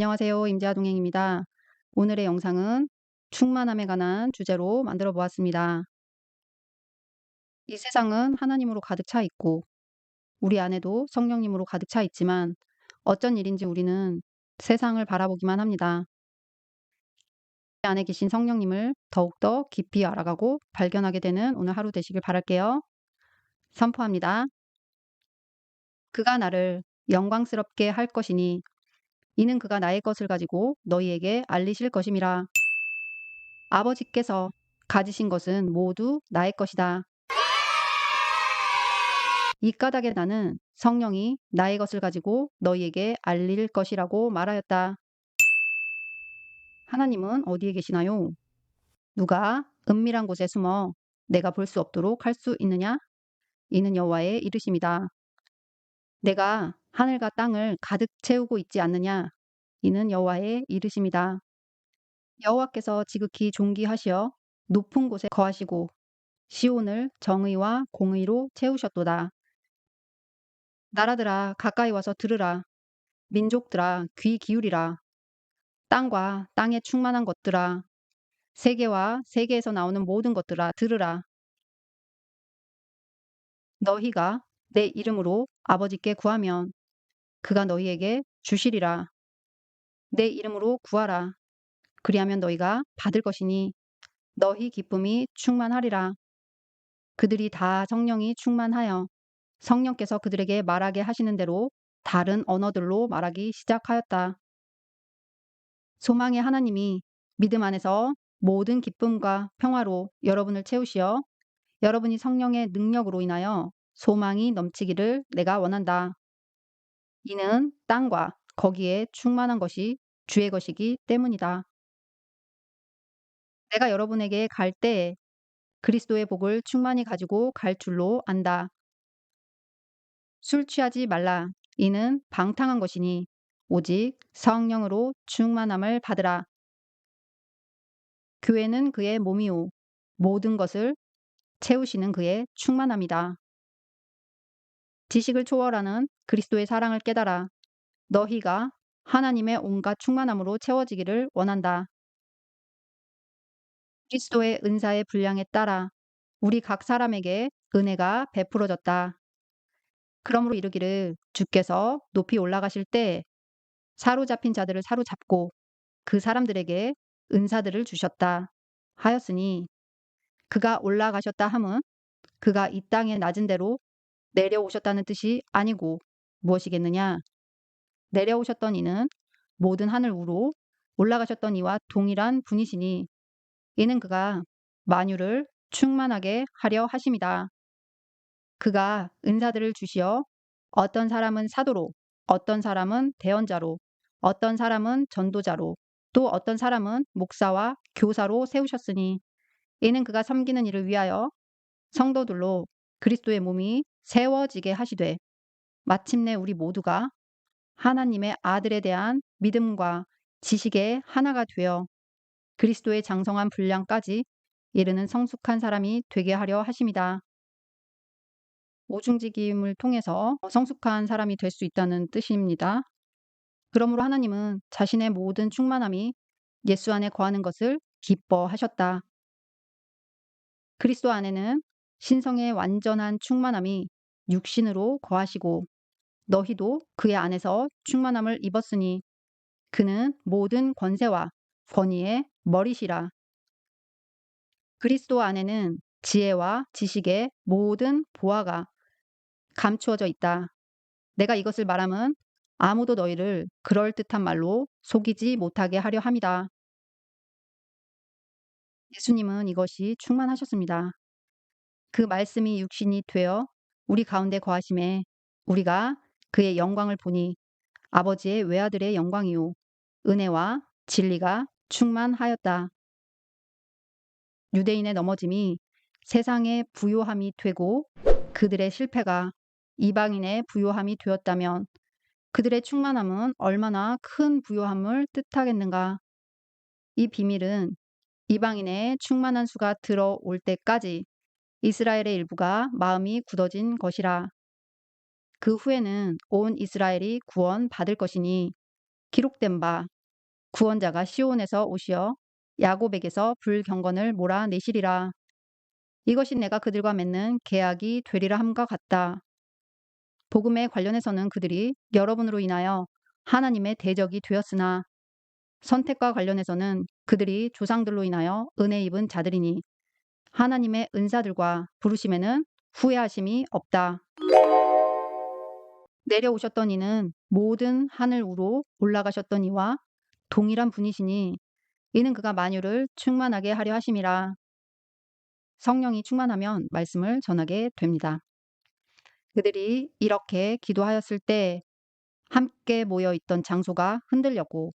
안녕하세요. 임재아 동행입니다. 오늘의 영상은 충만함에 관한 주제로 만들어 보았습니다. 이 세상은 하나님으로 가득 차 있고 우리 안에도 성령님으로 가득 차 있지만 어쩐 일인지 우리는 세상을 바라보기만 합니다. 내 안에 계신 성령님을 더욱더 깊이 알아가고 발견하게 되는 오늘 하루 되시길 바랄게요. 선포합니다. 그가 나를 영광스럽게 할 것이니 이는 그가 나의 것을 가지고 너희에게 알리실 것임이라. 아버지께서 가지신 것은 모두 나의 것이다. 이 까닭에 나는 성령이 나의 것을 가지고 너희에게 알릴 것이라고 말하였다. 하나님은 어디에 계시나요? 누가 은밀한 곳에 숨어 내가 볼 수 없도록 할 수 있느냐? 이는 여호와의 이르심이다. 내가 하늘과 땅을 가득 채우고 있지 않느냐? 이는 여호와의 이르심이다. 여호와께서 지극히 존귀하시어 높은 곳에 거하시고 시온을 정의와 공의로 채우셨도다. 나라들아 가까이 와서 들으라. 민족들아 귀 기울이라. 땅과 땅에 충만한 것들아, 세계와 세계에서 나오는 모든 것들아 들으라. 너희가 내 이름으로 아버지께 구하면 그가 너희에게 주시리라. 내 이름으로 구하라. 그리하면 너희가 받을 것이니 너희 기쁨이 충만하리라. 그들이 다 성령이 충만하여 성령께서 그들에게 말하게 하시는 대로 다른 언어들로 말하기 시작하였다. 소망의 하나님이 믿음 안에서 모든 기쁨과 평화로 여러분을 채우시어 여러분이 성령의 능력으로 인하여 소망이 넘치기를 내가 원한다. 이는 땅과 거기에 충만한 것이 주의 것이기 때문이다. 내가 여러분에게 갈 때에 그리스도의 복을 충만히 가지고 갈 줄로 안다. 술 취하지 말라. 이는 방탕한 것이니 오직 성령으로 충만함을 받으라. 교회는 그의 몸이요 모든 것을 채우시는 그의 충만함이다. 지식을 초월하는 그리스도의 사랑을 깨달아 너희가 하나님의 온갖 충만함으로 채워지기를 원한다. 그리스도의 은사의 분량에 따라 우리 각 사람에게 은혜가 베풀어졌다. 그러므로 이르기를 주께서 높이 올라가실 때 사로잡힌 자들을 사로잡고 그 사람들에게 은사들을 주셨다 하였으니 그가 올라가셨다 함은 그가 이 땅에 낮은 대로 내려오셨다는 뜻이 아니고 무엇이겠느냐? 내려오셨던 이는 모든 하늘 위로 올라가셨던 이와 동일한 분이시니 이는 그가 만유를 충만하게 하려 하심이다. 그가 은사들을 주시어 어떤 사람은 사도로, 어떤 사람은 대언자로, 어떤 사람은 전도자로, 또 어떤 사람은 목사와 교사로 세우셨으니 이는 그가 섬기는 일을 위하여 성도들로 그리스도의 몸이 세워지게 하시되 마침내 우리 모두가 하나님의 아들에 대한 믿음과 지식의 하나가 되어 그리스도의 장성한 분량까지 이르는 성숙한 사람이 되게 하려 하심이다. 오중직임을 통해서 성숙한 사람이 될 수 있다는 뜻입니다. 그러므로 하나님은 자신의 모든 충만함이 예수 안에 거하는 것을 기뻐하셨다. 그리스도 안에는 신성의 완전한 충만함이 육신으로 거하시고 너희도 그의 안에서 충만함을 입었으니 그는 모든 권세와 권위의 머리시라. 그리스도 안에는 지혜와 지식의 모든 보화가 감추어져 있다. 내가 이것을 말함은 아무도 너희를 그럴듯한 말로 속이지 못하게 하려 함이다. 예수님은 이것이 충만하셨습니다. 그 말씀이 육신이 되어 우리 가운데 거하심에 우리가 그의 영광을 보니 아버지의 외아들의 영광이요 은혜와 진리가 충만하였다. 유대인의 넘어짐이 세상의 부요함이 되고 그들의 실패가 이방인의 부요함이 되었다면 그들의 충만함은 얼마나 큰 부요함을 뜻하겠는가. 이 비밀은 이방인의 충만한 수가 들어올 때까지 이스라엘의 일부가 마음이 굳어진 것이라. 그 후에는 온 이스라엘이 구원 받을 것이니 기록된 바 구원자가 시온에서 오시어 야곱에게서 불경건을 몰아내시리라. 이것이 내가 그들과 맺는 계약이 되리라 함과 같다. 복음에 관련해서는 그들이 여러분으로 인하여 하나님의 대적이 되었으나 선택과 관련해서는 그들이 조상들로 인하여 은혜 입은 자들이니 하나님의 은사들과 부르심에는 후회하심이 없다. 내려오셨던 이는 모든 하늘 우로 올라가셨던 이와 동일한 분이시니 이는 그가 만유를 충만하게 하려 하심이라. 성령이 충만하면 말씀을 전하게 됩니다. 그들이 이렇게 기도하였을 때 함께 모여 있던 장소가 흔들렸고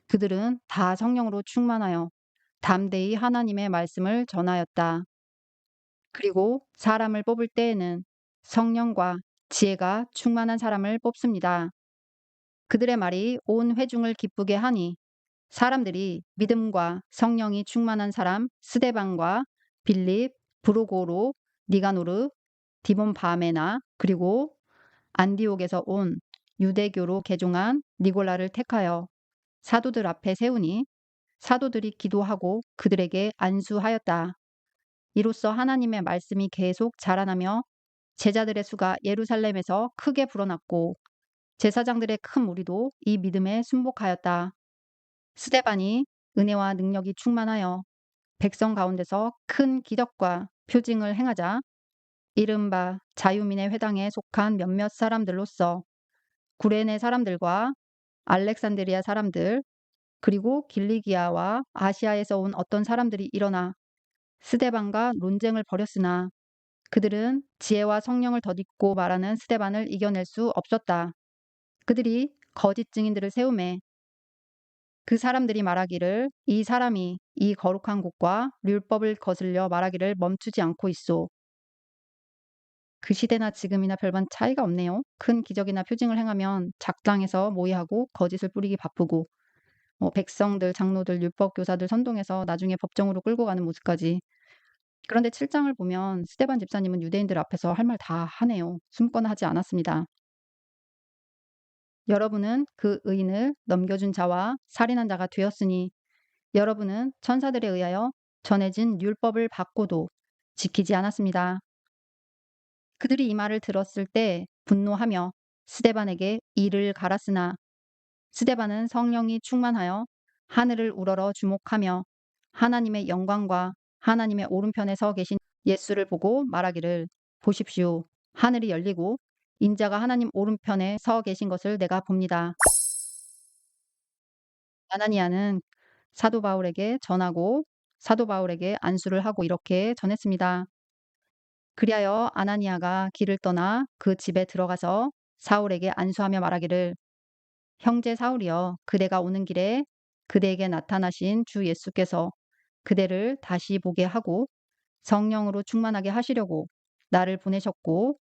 그들은 다 성령으로 충만하여 담대히 하나님의 말씀을 전하였다. 그리고 사람을 뽑을 때에는 성령과 지혜가 충만한 사람을 뽑습니다. 그들의 말이 온 회중을 기쁘게 하니 사람들이 믿음과 성령이 충만한 사람 스데반과 빌립, 브루고로, 니가노르, 디몬 바메나 그리고 안디옥에서 온 유대교로 개종한 니골라를 택하여 사도들 앞에 세우니 사도들이 기도하고 그들에게 안수하였다. 이로써 하나님의 말씀이 계속 자라나며 제자들의 수가 예루살렘에서 크게 불어났고 제사장들의 큰 무리도 이 믿음에 순복하였다. 스데반이 은혜와 능력이 충만하여 백성 가운데서 큰 기적과 표징을 행하자 이른바 자유민의 회당에 속한 몇몇 사람들로서 구레네 사람들과 알렉산드리아 사람들 그리고 길리기아와 아시아에서 온 어떤 사람들이 일어나 스데반과 논쟁을 벌였으나 그들은 지혜와 성령을 덧입고 말하는 스데반을 이겨낼 수 없었다. 그들이 거짓 증인들을 세우매 그 사람들이 말하기를 이 사람이 이 거룩한 곳과 율법을 거슬려 말하기를 멈추지 않고 있소. 그 시대나 지금이나 별반 차이가 없네요. 큰 기적이나 표징을 행하면 작당에서 모의하고 거짓을 뿌리기 바쁘고 백성들, 장로들, 율법 교사들 선동해서 나중에 법정으로 끌고 가는 모습까지. 그런데 7장을 보면 스데반 집사님은 유대인들 앞에서 할 말 다 하네요. 숨거나 하지 않았습니다. 여러분은 그 의인을 넘겨준 자와 살인한 자가 되었으니 여러분은 천사들에 의하여 전해진 율법을 받고도 지키지 않았습니다. 그들이 이 말을 들었을 때 분노하며 스데반에게 이를 갈았으나 스데반은 성령이 충만하여 하늘을 우러러 주목하며 하나님의 영광과 하나님의 오른편에 서 계신 예수를 보고 말하기를 보십시오. 하늘이 열리고 인자가 하나님 오른편에 서 계신 것을 내가 봅니다. 아나니아는 사도 바울에게 전하고 사도 바울에게 안수를 하고 이렇게 전했습니다. 그리하여 아나니아가 길을 떠나 그 집에 들어가서 사울에게 안수하며 말하기를 형제 사울이여 그대가 오는 길에 그대에게 나타나신 주 예수께서 그대를 다시 보게 하고 성령으로 충만하게 하시려고 나를 보내셨고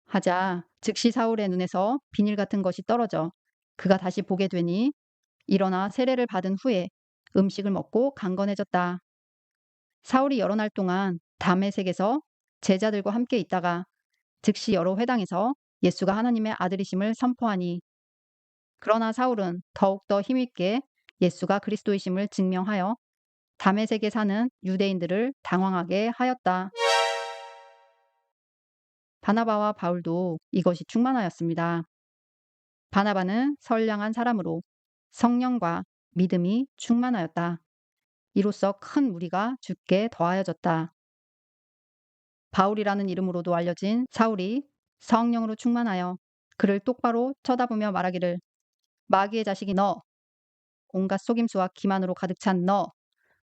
하자 즉시 사울의 눈에서 비닐 같은 것이 떨어져 그가 다시 보게 되니 일어나 세례를 받은 후에 음식을 먹고 강건해졌다. 사울이 여러 날 동안 다메섹에서 제자들과 함께 있다가 즉시 여러 회당에서 예수가 하나님의 아들이심을 선포하니 그러나 사울은 더욱더 힘있게 예수가 그리스도이심을 증명하여 다메섹에 사는 유대인들을 당황하게 하였다. 바나바와 바울도 이것이 충만하였습니다. 바나바는 선량한 사람으로 성령과 믿음이 충만하였다. 이로써 큰 무리가 죽게 더하여졌다. 바울이라는 이름으로도 알려진 사울이 성령으로 충만하여 그를 똑바로 쳐다보며 말하기를 마귀의 자식이 너, 온갖 속임수와 기만으로 가득 찬 너,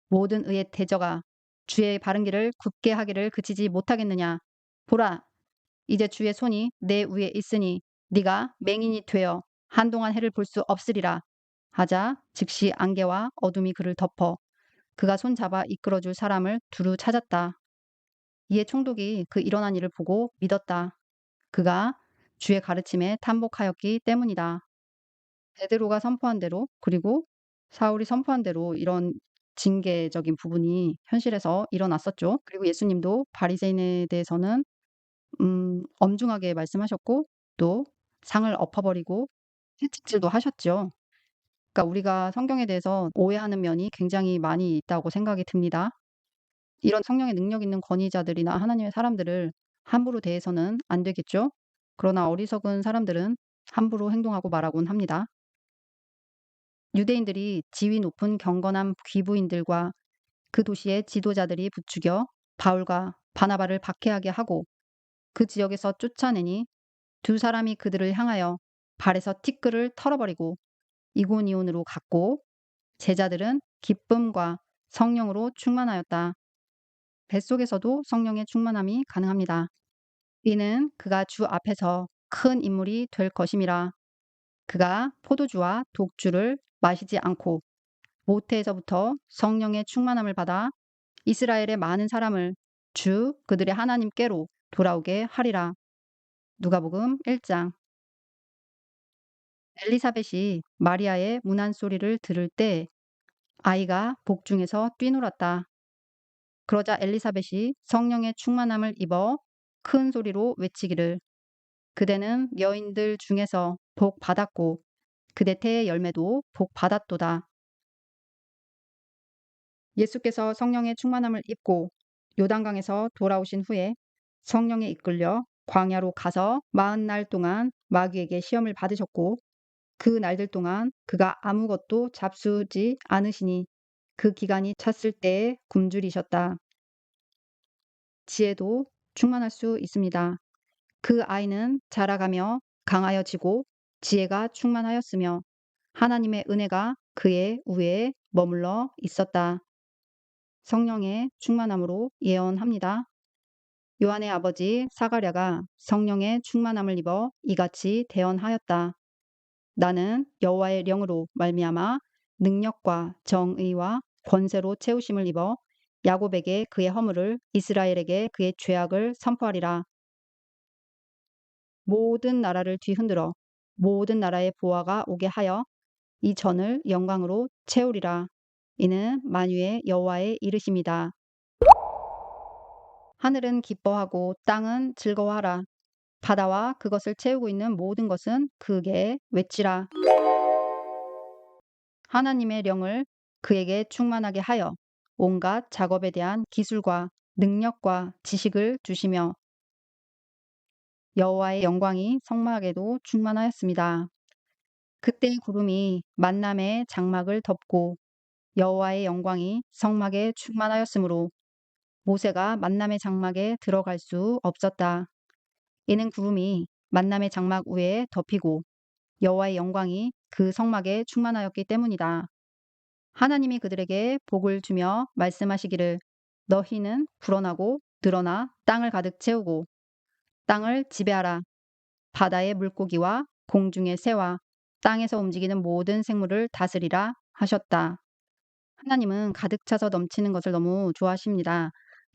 모든 의의 대적아, 주의 바른 길을 굳게 하기를 그치지 못하겠느냐. 보라, 이제 주의 손이 내 위에 있으니 네가 맹인이 되어 한동안 해를 볼 수 없으리라. 하자 즉시 안개와 어둠이 그를 덮어 그가 손잡아 이끌어줄 사람을 두루 찾았다. 이에 총독이 그 일어난 일을 보고 믿었다. 그가 주의 가르침에 탐복하였기 때문이다. 베드로가 선포한 대로 그리고 사울이 선포한 대로 이런 징계적인 부분이 현실에서 일어났었죠. 그리고 예수님도 바리새인에 대해서는 엄중하게 말씀하셨고 또 상을 엎어버리고 채찍질도 하셨죠. 그러니까 우리가 성경에 대해서 오해하는 면이 굉장히 많이 있다고 생각이 듭니다. 이런 성령의 능력 있는 권위자들이나 하나님의 사람들을 함부로 대해서는 안 되겠죠. 그러나 어리석은 사람들은 함부로 행동하고 말하곤 합니다. 유대인들이 지위 높은 경건한 귀부인들과 그 도시의 지도자들이 부추겨 바울과 바나바를 박해하게 하고 그 지역에서 쫓아내니 두 사람이 그들을 향하여 발에서 티끌을 털어버리고 이고니온으로 갔고 제자들은 기쁨과 성령으로 충만하였다. 뱃속에서도 성령의 충만함이 가능합니다. 이는 그가 주 앞에서 큰 인물이 될 것임이라. 그가 포도주와 독주를 마시지 않고 모태에서부터 성령의 충만함을 받아 이스라엘의 많은 사람을 주 그들의 하나님께로 돌아오게 하리라. 누가복음 1장. 엘리사벳이 마리아의 문안 소리를 들을 때 아이가 복중에서 뛰놀았다. 그러자 엘리사벳이 성령의 충만함을 입어 큰 소리로 외치기를 그대는 여인들 중에서 복 받았고 그대 태의 열매도 복 받았도다. 예수께서 성령의 충만함을 입고 요단강에서 돌아오신 후에 성령에 이끌려 광야로 가서 40날 동안 마귀에게 시험을 받으셨고 그 날들 동안 그가 아무것도 잡수지 않으시니 그 기간이 찼을 때에 굶주리셨다. 지혜도 충만할 수 있습니다. 그 아이는 자라가며 강하여지고 지혜가 충만하였으며 하나님의 은혜가 그의 우애에 머물러 있었다. 성령의 충만함으로 예언합니다. 요한의 아버지 사가랴가 성령의 충만함을 입어 이같이 대언하였다. 나는 여호와의 영으로 말미암아 능력과 정의와 권세로 채우심을 입어 야곱에게 그의 허물을 이스라엘에게 그의 죄악을 선포하리라. 모든 나라를 뒤흔들어 모든 나라의 보화가 오게 하여 이 전을 영광으로 채우리라. 이는 만유의 여호와의 이르심이다. 하늘은 기뻐하고 땅은 즐거워하라. 바다와 그것을 채우고 있는 모든 것은 그에게 외치라. 하나님의 영을 그에게 충만하게 하여 온갖 작업에 대한 기술과 능력과 지식을 주시며 여호와의 영광이 성막에도 충만하였습니다. 그때 구름이 만남의 장막을 덮고 여호와의 영광이 성막에 충만하였으므로 모세가 만남의 장막에 들어갈 수 없었다. 이는 구름이 만남의 장막 위에 덮이고 여호와의 영광이 그 성막에 충만하였기 때문이다. 하나님이 그들에게 복을 주며 말씀하시기를 너희는 불어나고 늘어나 땅을 가득 채우고 땅을 지배하라. 바다의 물고기와 공중의 새와 땅에서 움직이는 모든 생물을 다스리라 하셨다. 하나님은 가득 차서 넘치는 것을 너무 좋아하십니다.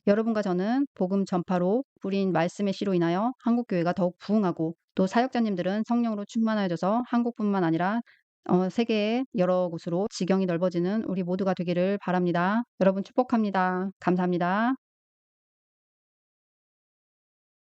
여러분과 저는 복음 전파로 뿌린 말씀의 씨로 인하여 한국교회가 더욱 부흥하고 또 사역자님들은 성령으로 충만하여져서 한국뿐만 아니라 세계의 여러 곳으로 지경이 넓어지는 우리 모두가 되기를 바랍니다. 여러분 축복합니다. 감사합니다.